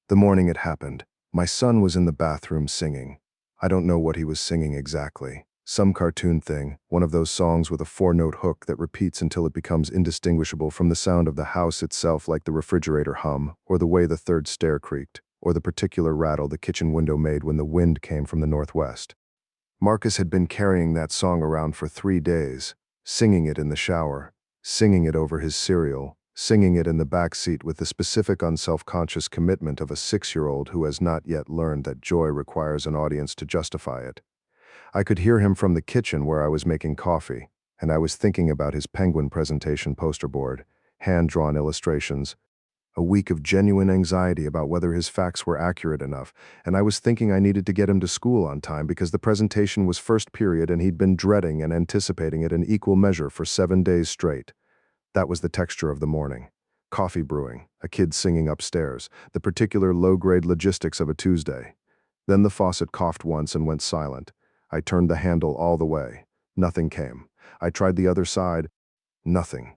The morning it happened, my son was in the bathroom singing. I don't know what he was singing exactly. Some cartoon thing, one of those songs with a four-note hook that repeats until it becomes indistinguishable from the sound of the house itself, like the refrigerator hum, or the way the third stair creaked, or the particular rattle the kitchen window made when the wind came from the northwest. Marcus had been carrying that song around for 3 days, singing it in the shower, singing it over his cereal, singing it in the back seat with the specific unself-conscious commitment of a 6-year-old who has not yet learned that joy requires an audience to justify it. I could hear him from the kitchen where I was making coffee, and I was thinking about his penguin presentation poster board, hand-drawn illustrations, a week of genuine anxiety about whether his facts were accurate enough, and I was thinking I needed to get him to school on time because the presentation was first period and he'd been dreading and anticipating it in equal measure for 7 days straight. That was the texture of the morning. Coffee brewing, a kid singing upstairs, the particular low-grade logistics of a Tuesday. Then the faucet coughed once and went silent. I turned the handle all the way. Nothing came. I tried the other side. Nothing.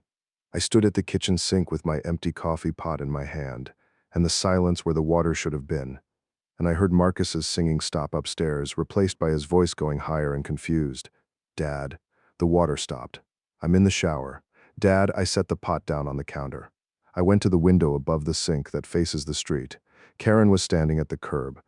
I stood at the kitchen sink with my empty coffee pot in my hand, and the silence where the water should have been. And I heard Marcus's singing stop upstairs, replaced by his voice going higher and confused. Dad. The water stopped. I'm in the shower. Dad, I set the pot down on the counter. I went to the window above the sink that faces the street. Karen was standing at the curb.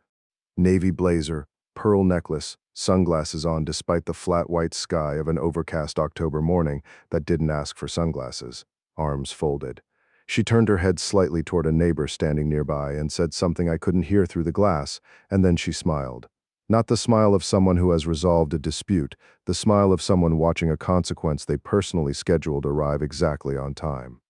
Navy blazer, pearl necklace, sunglasses on despite the flat white sky of an overcast October morning that didn't ask for sunglasses. Arms folded. She turned her head slightly toward a neighbor standing nearby and said something I couldn't hear through the glass, and then she smiled. Not the smile of someone who has resolved a dispute, the smile of someone watching a consequence they personally scheduled arrive exactly on time.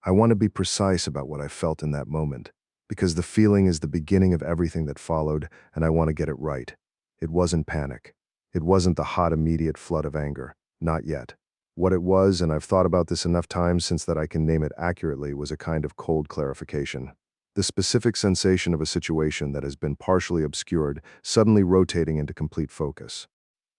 I want to be precise about what I felt in that moment, because the feeling is the beginning of everything that followed, and I want to get it right. It wasn't panic. It wasn't the hot, immediate flood of anger. Not yet. What it was, and I've thought about this enough times since that I can name it accurately, was a kind of cold clarification. The specific sensation of a situation that has been partially obscured, suddenly rotating into complete focus.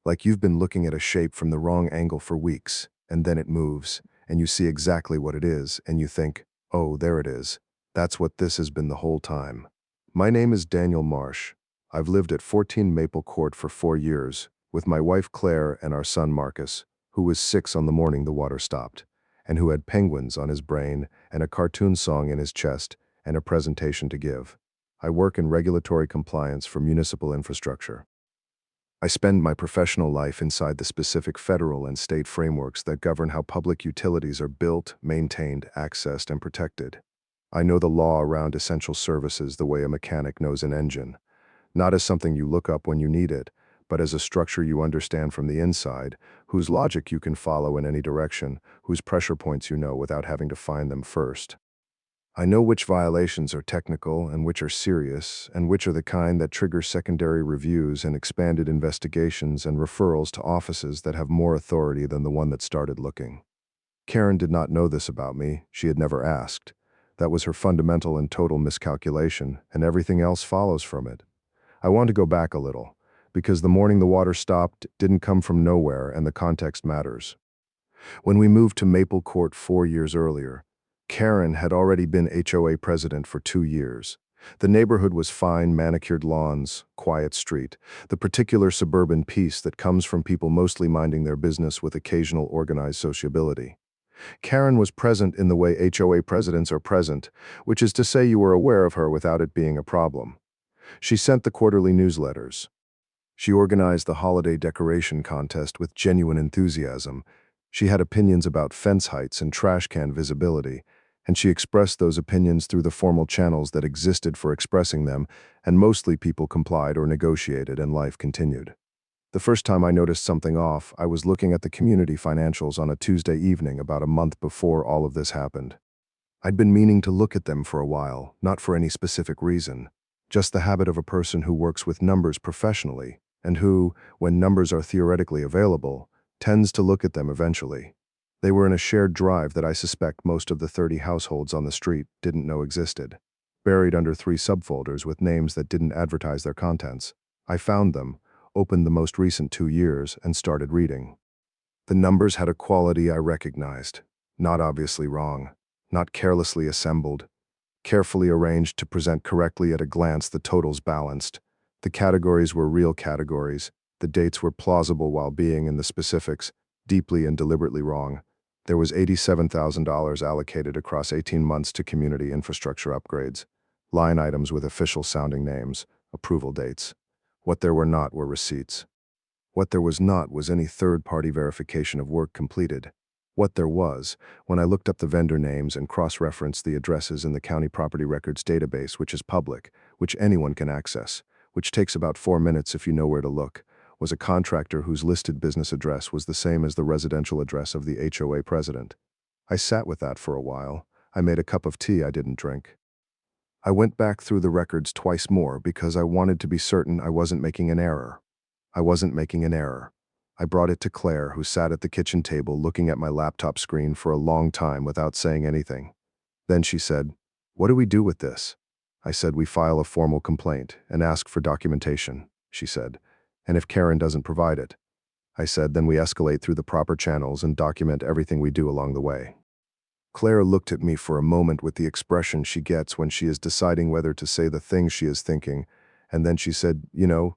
Like you've been looking at a shape from the wrong angle for weeks, and then it moves, and you see exactly what it is, and you think, oh, there it is. That's what this has been the whole time. My name is Daniel Marsh. I've lived at 14 Maple Court for 4 years, with my wife Claire and our son Marcus, who was 6 on the morning the water stopped, and who had penguins on his brain and a cartoon song in his chest and a presentation to give. I work in regulatory compliance for municipal infrastructure. I spend my professional life inside the specific federal and state frameworks that govern how public utilities are built, maintained, accessed, and protected. I know the law around essential services the way a mechanic knows an engine, not as something you look up when you need it, but as a structure you understand from the inside, whose logic you can follow in any direction, whose pressure points you know without having to find them first. I know which violations are technical and which are serious, and which are the kind that trigger secondary reviews and expanded investigations and referrals to offices that have more authority than the one that started looking. Karen did not know this about me. She had never asked. That was her fundamental and total miscalculation, and everything else follows from it. I want to go back a little, because the morning the water stopped didn't come from nowhere and the context matters. When we moved to Maple Court 4 years earlier, Karen had already been HOA president for 2 years. The neighborhood was fine, manicured lawns, quiet street, the particular suburban peace that comes from people mostly minding their business with occasional organized sociability. Karen was present in the way HOA presidents are present, which is to say you were aware of her without it being a problem. She sent the quarterly newsletters. She organized the holiday decoration contest with genuine enthusiasm. She had opinions about fence heights and trash can visibility, and she expressed those opinions through the formal channels that existed for expressing them, and mostly people complied or negotiated and life continued. The first time I noticed something off, I was looking at the community financials on a Tuesday evening about a month before all of this happened. I'd been meaning to look at them for a while, not for any specific reason, just the habit of a person who works with numbers professionally, and who, when numbers are theoretically available, tends to look at them eventually. They were in a shared drive that I suspect most of the 30 households on the street didn't know existed, buried under 3 subfolders with names that didn't advertise their contents. I found them, opened the most recent 2 years, and started reading. The numbers had a quality I recognized, not obviously wrong, not carelessly assembled, carefully arranged to present correctly at a glance, the totals balanced. The categories were real categories. The dates were plausible while being, in the specifics, deeply and deliberately wrong. There was $87,000 allocated across 18 months to community infrastructure upgrades. Line items with official-sounding names, approval dates. What there were not were receipts. What there was not was any third-party verification of work completed. What there was, when I looked up the vendor names and cross-referenced the addresses in the county property records database, which is public, which anyone can access, which takes about 4 minutes if you know where to look, was a contractor whose listed business address was the same as the residential address of the HOA president. I sat with that for a while. I made a cup of tea I didn't drink. I went back through the records twice more because I wanted to be certain I wasn't making an error. I wasn't making an error. I brought it to Claire, who sat at the kitchen table looking at my laptop screen for a long time without saying anything. Then she said, "What do we do with this?" I said, "We file a formal complaint and ask for documentation," she said. "And if Karen doesn't provide it," I said, "then we escalate through the proper channels and document everything we do along the way." Claire looked at me for a moment with the expression she gets when she is deciding whether to say the things she is thinking, and then she said,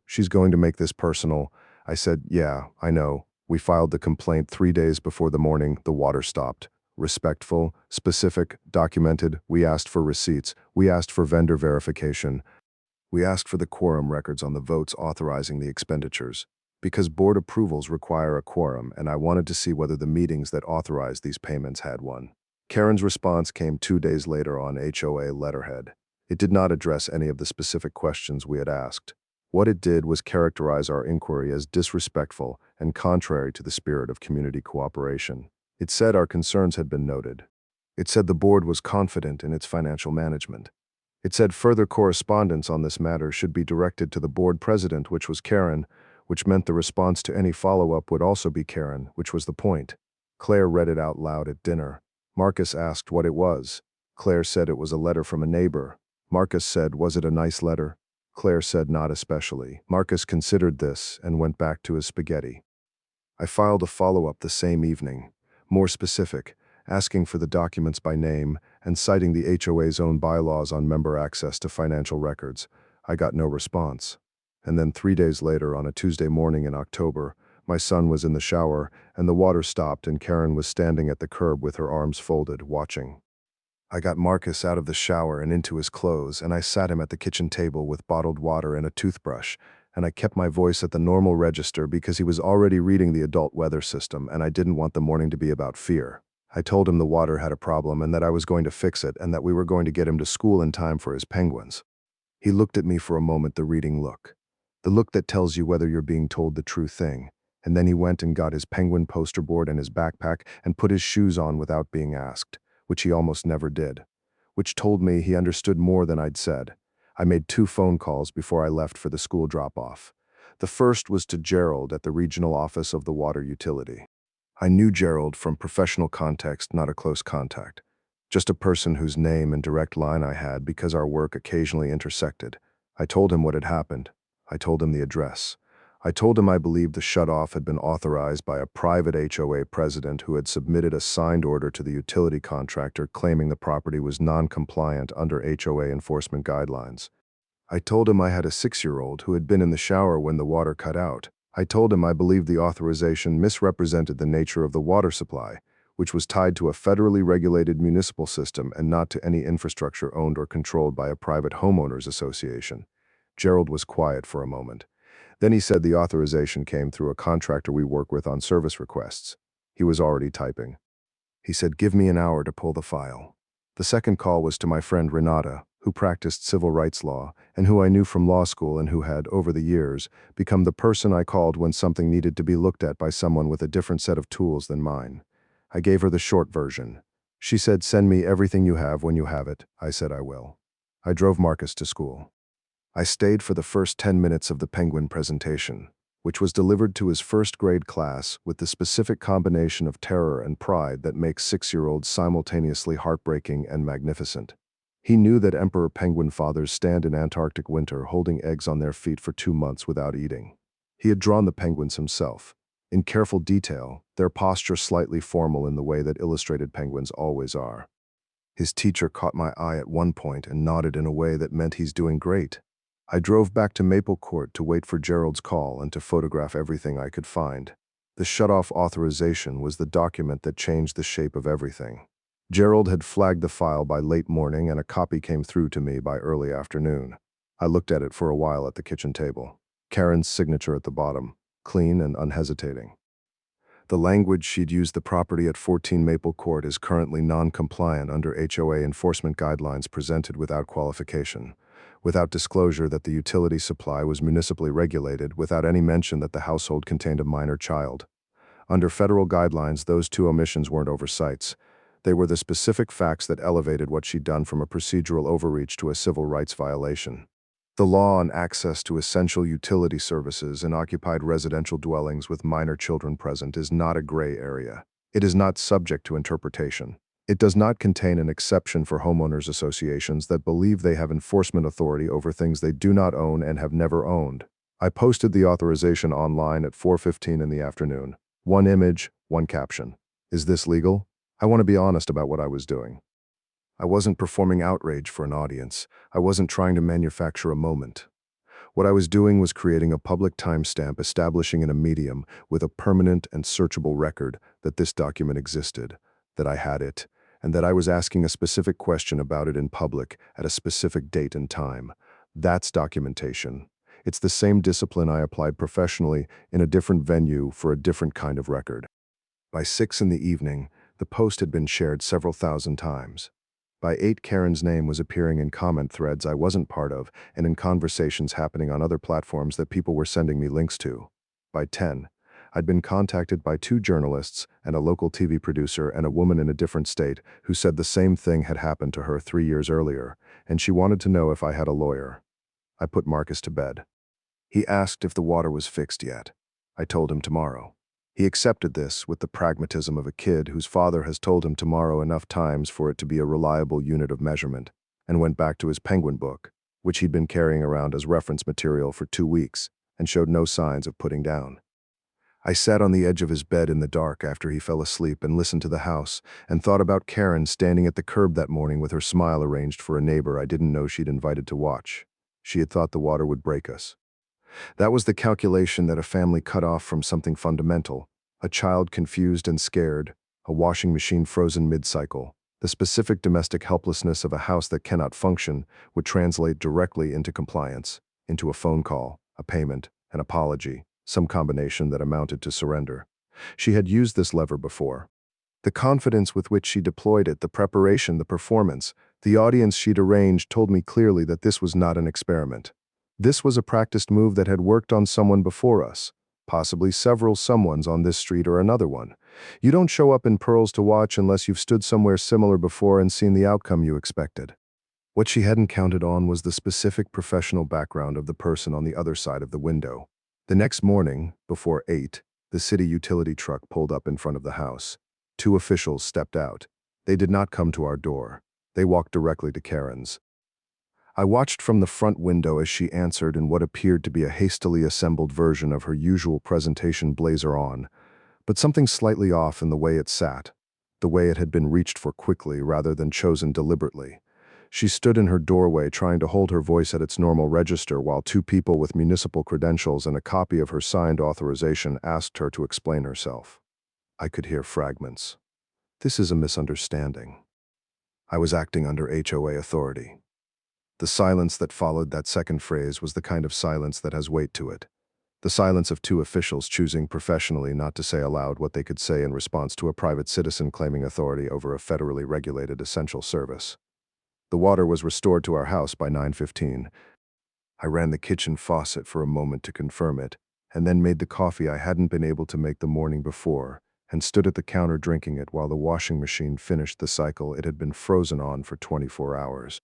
"She's going to make this personal." I said, "Yeah, I know. We filed the complaint 3 days before the morning the water stopped. Respectful, specific, documented. We asked for receipts. We asked for vendor verification. We asked for the quorum records on the votes authorizing the expenditures. Because board approvals require a quorum, and I wanted to see whether the meetings that authorized these payments had one." Karen's response came 2 days later on HOA letterhead. It did not address any of the specific questions we had asked. What it did was characterize our inquiry as disrespectful and contrary to the spirit of community cooperation. It said our concerns had been noted. It said the board was confident in its financial management. It said further correspondence on this matter should be directed to the board president, which was Karen, which meant the response to any follow-up would also be Karen, which was the point. Claire read it out loud at dinner. Marcus asked what it was. Claire said it was a letter from a neighbor. Marcus said, "Was it a nice letter?" Claire said, "Not especially." Marcus considered this and went back to his spaghetti. I filed a follow-up the same evening, more specific, asking for the documents by name and citing the HOA's own bylaws on member access to financial records. I got no response. And then 3 days later, on a Tuesday morning in October, my son was in the shower and the water stopped and Karen was standing at the curb with her arms folded, watching. I got Marcus out of the shower and into his clothes, and I sat him at the kitchen table with bottled water and a toothbrush, and I kept my voice at the normal register because he was already reading the adult weather system and I didn't want the morning to be about fear. I told him the water had a problem and that I was going to fix it and that we were going to get him to school in time for his penguins. He looked at me for a moment, the reading look. The look that tells you whether you're being told the true thing. And then he went and got his penguin poster board and his backpack and put his shoes on without being asked, which he almost never did, which told me he understood more than I'd said. I made 2 phone calls before I left for the school drop-off. The first was to Gerald at the regional office of the water utility. I knew Gerald from professional context, not a close contact, just a person whose name and direct line I had because our work occasionally intersected. I told him what had happened. I told him the address. I told him I believed the shutoff had been authorized by a private HOA president who had submitted a signed order to the utility contractor claiming the property was non-compliant under HOA enforcement guidelines. I told him I had a 6-year-old who had been in the shower when the water cut out. I told him I believed the authorization misrepresented the nature of the water supply, which was tied to a federally regulated municipal system and not to any infrastructure owned or controlled by a private homeowners association. Gerald was quiet for a moment. Then he said the authorization came through a contractor we work with on service requests. He was already typing. He said, "Give me an hour to pull the file." The second call was to my friend Renata, who practiced civil rights law and who I knew from law school and who had, over the years, become the person I called when something needed to be looked at by someone with a different set of tools than mine. I gave her the short version. She said, "Send me everything you have when you have it." I said, "I will." I drove Marcus to school. I stayed for the first 10 minutes of the penguin presentation, which was delivered to his first-grade class with the specific combination of terror and pride that makes 6-year-olds simultaneously heartbreaking and magnificent. He knew that emperor penguin fathers stand in Antarctic winter holding eggs on their feet for 2 months without eating. He had drawn the penguins himself, in careful detail, their posture slightly formal in the way that illustrated penguins always are. His teacher caught my eye at one point and nodded in a way that meant he's doing great. I drove back to Maple Court to wait for Gerald's call and to photograph everything I could find. The shut-off authorization was the document that changed the shape of everything. Gerald had flagged the file by late morning and a copy came through to me by early afternoon. I looked at it for a while at the kitchen table. Karen's signature at the bottom, clean and unhesitating. The language she'd used the property at 14 Maple Court is currently non-compliant under HOA enforcement guidelines presented without qualification, without disclosure that the utility supply was municipally regulated, without any mention that the household contained a minor child. Under federal guidelines, those two omissions weren't oversights. They were the specific facts that elevated what she'd done from a procedural overreach to a civil rights violation. The law on access to essential utility services in occupied residential dwellings with minor children present is not a gray area. It is not subject to interpretation. It does not contain an exception for homeowners associations that believe they have enforcement authority over things they do not own and have never owned. I posted the authorization online at 4:15 in the afternoon. One image, one caption. Is this legal? I want to be honest about what I was doing. I wasn't performing outrage for an audience. I wasn't trying to manufacture a moment. What I was doing was creating a public timestamp, establishing in a medium with a permanent and searchable record that this document existed, that I had it, and that I was asking a specific question about it in public at a specific date and time. That's documentation. It's the same discipline I applied professionally in a different venue for a different kind of record. By 6 in the evening, the post had been shared several thousand times. By 8, Karen's name was appearing in comment threads I wasn't part of and in conversations happening on other platforms that people were sending me links to. By 10, I'd been contacted by 2 journalists and a local TV producer and a woman in a different state who said the same thing had happened to her 3 years earlier, and she wanted to know if I had a lawyer. I put Marcus to bed. He asked if the water was fixed yet. I told him tomorrow. He accepted this with the pragmatism of a kid whose father has told him tomorrow enough times for it to be a reliable unit of measurement, and went back to his penguin book, which he'd been carrying around as reference material for 2 weeks, and showed no signs of putting down. I sat on the edge of his bed in the dark after he fell asleep and listened to the house, and thought about Karen standing at the curb that morning with her smile arranged for a neighbor I didn't know she'd invited to watch. She had thought the water would break us. That was the calculation that a family cut off from something fundamental, a child confused and scared, a washing machine frozen mid-cycle. The specific domestic helplessness of a house that cannot function would translate directly into compliance, into a phone call, a payment, an apology, some combination that amounted to surrender. She had used this lever before. The confidence with which she deployed it, the preparation, the performance, the audience she'd arranged told me clearly that this was not an experiment. This was a practiced move that had worked on someone before us, possibly several someones on this street or another one. You don't show up in pearls to watch unless you've stood somewhere similar before and seen the outcome you expected. What she hadn't counted on was the specific professional background of the person on the other side of the window. The next morning, before 8, the city utility truck pulled up in front of the house. 2 officials stepped out. They did not come to our door. They walked directly to Karen's. I watched from the front window as she answered in what appeared to be a hastily assembled version of her usual presentation blazer on, but something slightly off in the way it sat, the way it had been reached for quickly rather than chosen deliberately. She stood in her doorway trying to hold her voice at its normal register while 2 people with municipal credentials and a copy of her signed authorization asked her to explain herself. I could hear fragments. This is a misunderstanding. I was acting under HOA authority. The silence that followed that second phrase was the kind of silence that has weight to it. The silence of 2 officials choosing professionally not to say aloud what they could say in response to a private citizen claiming authority over a federally regulated essential service. The water was restored to our house by 9:15. I ran the kitchen faucet for a moment to confirm it, and then made the coffee I hadn't been able to make the morning before, and stood at the counter drinking it while the washing machine finished the cycle it had been frozen on for 24 hours.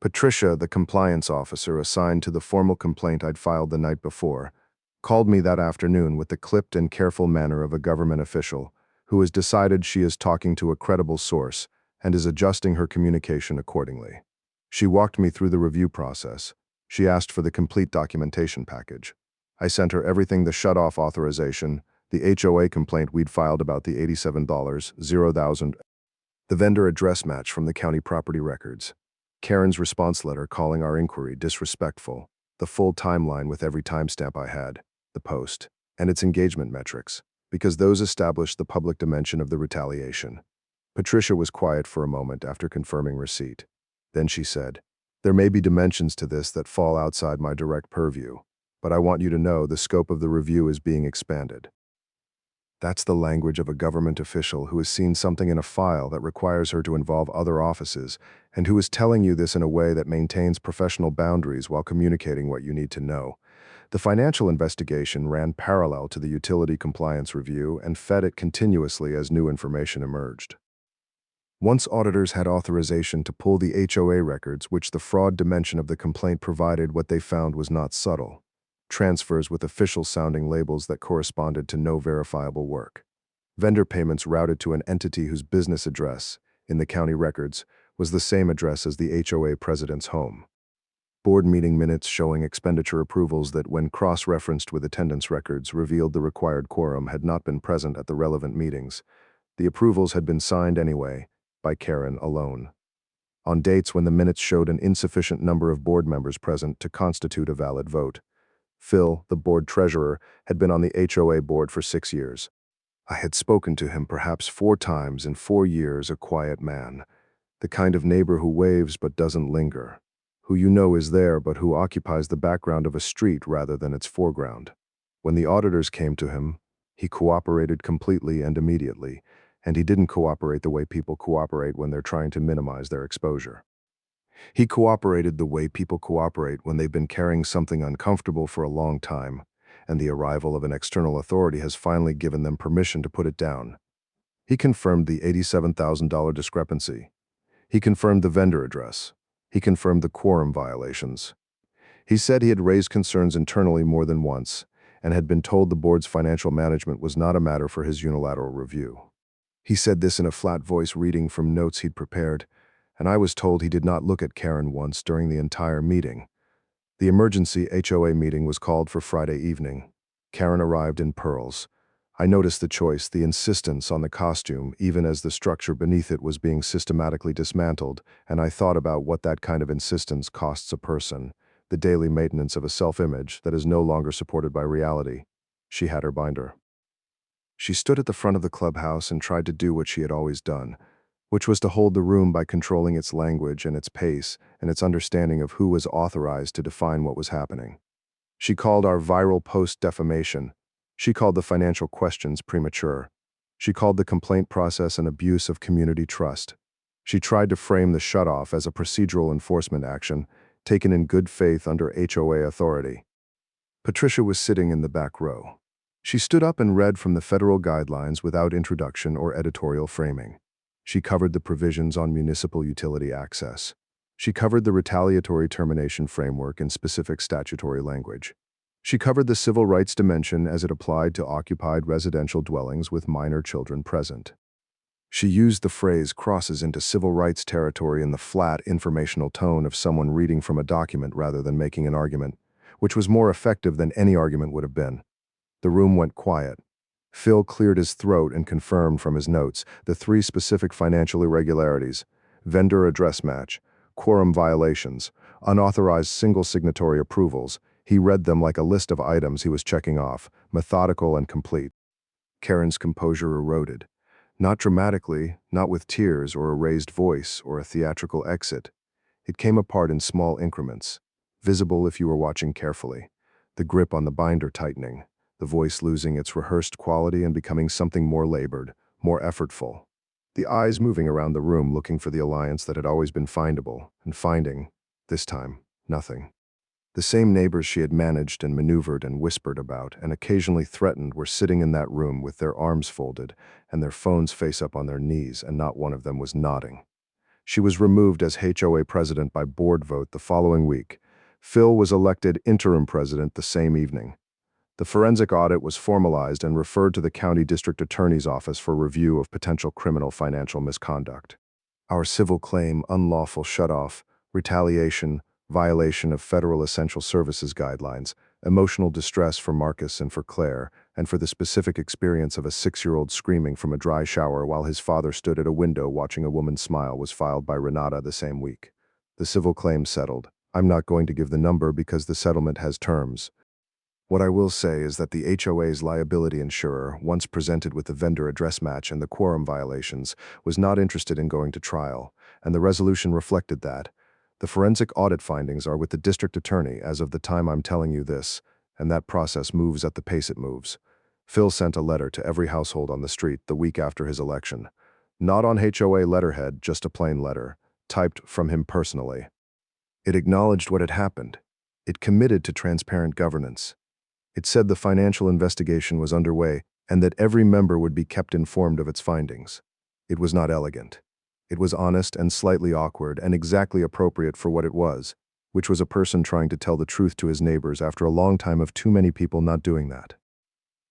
Patricia, the compliance officer assigned to the formal complaint I'd filed the night before, called me that afternoon with the clipped and careful manner of a government official who has decided she is talking to a credible source and is adjusting her communication accordingly. She walked me through the review process. She asked for the complete documentation package. I sent her everything: the shut-off authorization, the HOA complaint we'd filed about the $87, 0,000, The vendor address match from the county property records. Karen's response letter calling our inquiry disrespectful. The full timeline with every timestamp I had. The post. And its engagement metrics, because those established the public dimension of the retaliation. Patricia was quiet for a moment after confirming receipt. Then she said, "There may be dimensions to this that fall outside my direct purview, but I want you to know the scope of the review is being expanded." That's the language of a government official who has seen something in a file that requires her to involve other offices, and who is telling you this in a way that maintains professional boundaries while communicating what you need to know. The financial investigation ran parallel to the utility compliance review and fed it continuously as new information emerged. Once auditors had authorization to pull the HOA records, which the fraud dimension of the complaint provided, what they found was not subtle. Transfers with official-sounding labels that corresponded to no verifiable work. Vendor payments routed to an entity whose business address, in the county records, was the same address as the HOA president's home. Board meeting minutes showing expenditure approvals that, when cross-referenced with attendance records, revealed the required quorum had not been present at the relevant meetings. The approvals had been signed anyway, by Karen alone. On dates when the minutes showed an insufficient number of board members present to constitute a valid vote. Phil, the board treasurer, had been on the HOA board for 6 years. I had spoken to him perhaps 4 times in 4 years, a quiet man. The kind of neighbor who waves but doesn't linger. Who you know is there but who occupies the background of a street rather than its foreground. When the auditors came to him, he cooperated completely and immediately, and he didn't cooperate the way people cooperate when they're trying to minimize their exposure. He cooperated the way people cooperate when they've been carrying something uncomfortable for a long time, and the arrival of an external authority has finally given them permission to put it down. He confirmed the $87,000 discrepancy. He confirmed the vendor address. He confirmed the quorum violations. He said he had raised concerns internally more than once, and had been told the board's financial management was not a matter for his unilateral review. He said this in a flat voice, reading from notes he'd prepared, and I was told he did not look at Karen once during the entire meeting. The emergency HOA meeting was called for Friday evening. Karen arrived in pearls. I noticed the choice, the insistence on the costume, even as the structure beneath it was being systematically dismantled, and I thought about what that kind of insistence costs a person, the daily maintenance of a self-image that is no longer supported by reality. She had her binder. She stood at the front of the clubhouse and tried to do what she had always done, which was to hold the room by controlling its language and its pace and its understanding of who was authorized to define what was happening. She called our viral post defamation. She called the financial questions premature. She called the complaint process an abuse of community trust. She tried to frame the shutoff as a procedural enforcement action, taken in good faith under HOA authority. Patricia was sitting in the back row. She stood up and read from the federal guidelines without introduction or editorial framing. She covered the provisions on municipal utility access. She covered the retaliatory termination framework in specific statutory language. She covered the civil rights dimension as it applied to occupied residential dwellings with minor children present. She used the phrase crosses into civil rights territory in the flat, informational tone of someone reading from a document rather than making an argument, which was more effective than any argument would have been. The room went quiet. Phil cleared his throat and confirmed from his notes the 3 specific financial irregularities: vendor address match, quorum violations, unauthorized single signatory approvals. He read them like a list of items he was checking off, methodical and complete. Karen's composure eroded. Not dramatically, not with tears or a raised voice or a theatrical exit. It came apart in small increments, visible if you were watching carefully. The grip on the binder tightening, the voice losing its rehearsed quality and becoming something more labored, more effortful. The eyes moving around the room looking for the alliance that had always been findable, and finding, this time, nothing. The same neighbors she had managed and maneuvered and whispered about and occasionally threatened were sitting in that room with their arms folded and their phones face up on their knees, and not one of them was nodding. She was removed as HOA president by board vote the following week. Phil was elected interim president the same evening. The forensic audit was formalized and referred to the county district attorney's office for review of potential criminal financial misconduct. Our civil claim, unlawful shutoff, retaliation, violation of federal essential services guidelines, emotional distress for Marcus and for Claire, and for the specific experience of a 6-year-old screaming from a dry shower while his father stood at a window watching a woman smile was filed by Renata the same week. The civil claim settled. I'm not going to give the number because the settlement has terms. What I will say is that the HOA's liability insurer, once presented with the vendor address match and the quorum violations, was not interested in going to trial, and the resolution reflected that. The forensic audit findings are with the district attorney as of the time I'm telling you this, and that process moves at the pace it moves. Phil sent a letter to every household on the street the week after his election. Not on HOA letterhead, just a plain letter, typed from him personally. It acknowledged what had happened. It committed to transparent governance. It said the financial investigation was underway and that every member would be kept informed of its findings. It was not elegant. It was honest and slightly awkward and exactly appropriate for what it was, which was a person trying to tell the truth to his neighbors after a long time of too many people not doing that.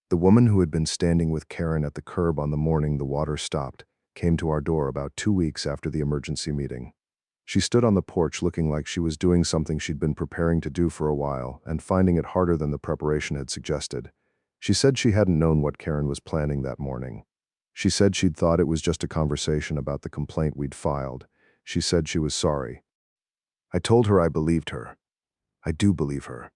The woman who had been standing with Karen at the curb on the morning the water stopped came to our door about 2 weeks after the emergency meeting. She stood on the porch looking like she was doing something she'd been preparing to do for a while and finding it harder than the preparation had suggested. She said she hadn't known what Karen was planning that morning. She said she'd thought it was just a conversation about the complaint we'd filed. She said she was sorry. I told her I believed her. I do believe her.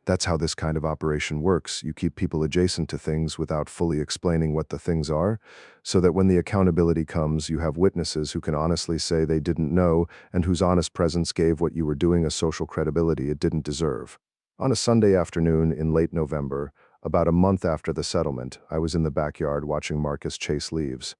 That's how this kind of operation works. You keep people adjacent to things without fully explaining what the things are, so that when the accountability comes, you have witnesses who can honestly say they didn't know and whose honest presence gave what you were doing a social credibility it didn't deserve. On a Sunday afternoon in late November, about a month after the settlement, I was in the backyard watching Marcus chase leaves.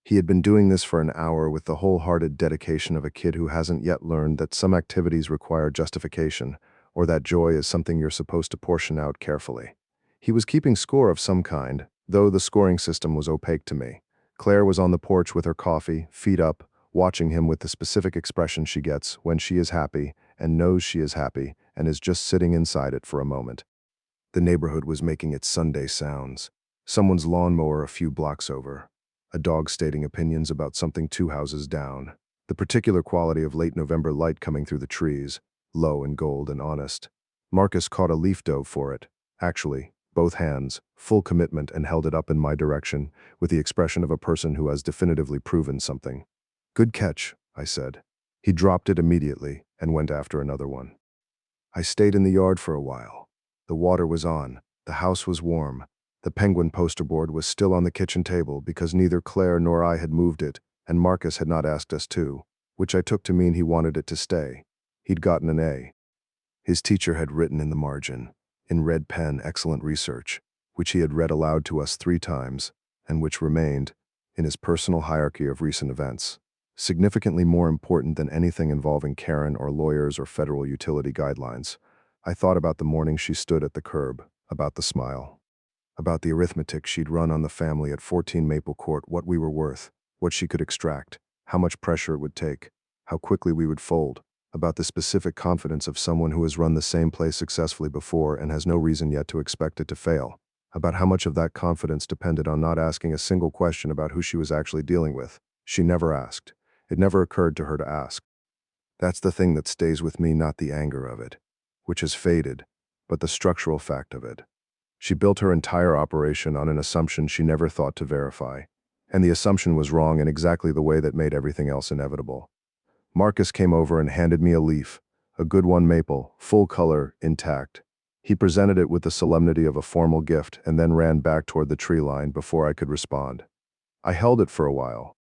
He had been doing this for an hour with the wholehearted dedication of a kid who hasn't yet learned that some activities require justification, or that joy is something you're supposed to portion out carefully. He was keeping score of some kind, though the scoring system was opaque to me. Claire was on the porch with her coffee, feet up, watching him with the specific expression she gets when she is happy and knows she is happy and is just sitting inside it for a moment. The neighborhood was making its Sunday sounds. Someone's lawnmower a few blocks over. A dog stating opinions about something 2 houses down. The particular quality of late November light coming through the trees. Low and gold and honest. Marcus caught a leaf dove for it. Actually, both hands, full commitment, and held it up in my direction with the expression of a person who has definitively proven something. Good catch, I said. He dropped it immediately and went after another one. I stayed in the yard for a while. The water was on. The house was warm. The penguin posterboard was still on the kitchen table because neither Claire nor I had moved it, and Marcus had not asked us to, which I took to mean he wanted it to stay. He'd gotten an A. His teacher had written in the margin, in red pen, excellent research, which he had read aloud to us 3 times, and which remained, in his personal hierarchy of recent events, significantly more important than anything involving Karen or lawyers or federal utility guidelines. I thought about the morning she stood at the curb, about the smile, about the arithmetic she'd run on the family at 14 Maple Court, what we were worth, what she could extract, how much pressure it would take, how quickly we would fold, about the specific confidence of someone who has run the same place successfully before and has no reason yet to expect it to fail, about how much of that confidence depended on not asking a single question about who she was actually dealing with. She never asked. It never occurred to her to ask. That's the thing that stays with me, not the anger of it, which has faded, but the structural fact of it. She built her entire operation on an assumption she never thought to verify, and the assumption was wrong in exactly the way that made everything else inevitable. Marcus came over and handed me a leaf, a good one maple, full color, intact. He presented it with the solemnity of a formal gift and then ran back toward the tree line before I could respond. I held it for a while.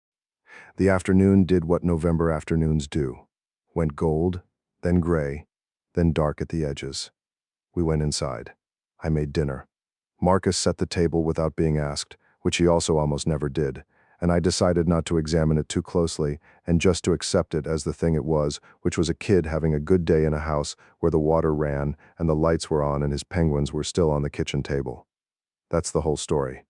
The afternoon did what November afternoons do. Went gold, then gray, then dark at the edges. We went inside. I made dinner. Marcus set the table without being asked, which he also almost never did, and I decided not to examine it too closely and just to accept it as the thing it was, which was a kid having a good day in a house where the water ran and the lights were on and his penguins were still on the kitchen table. That's the whole story.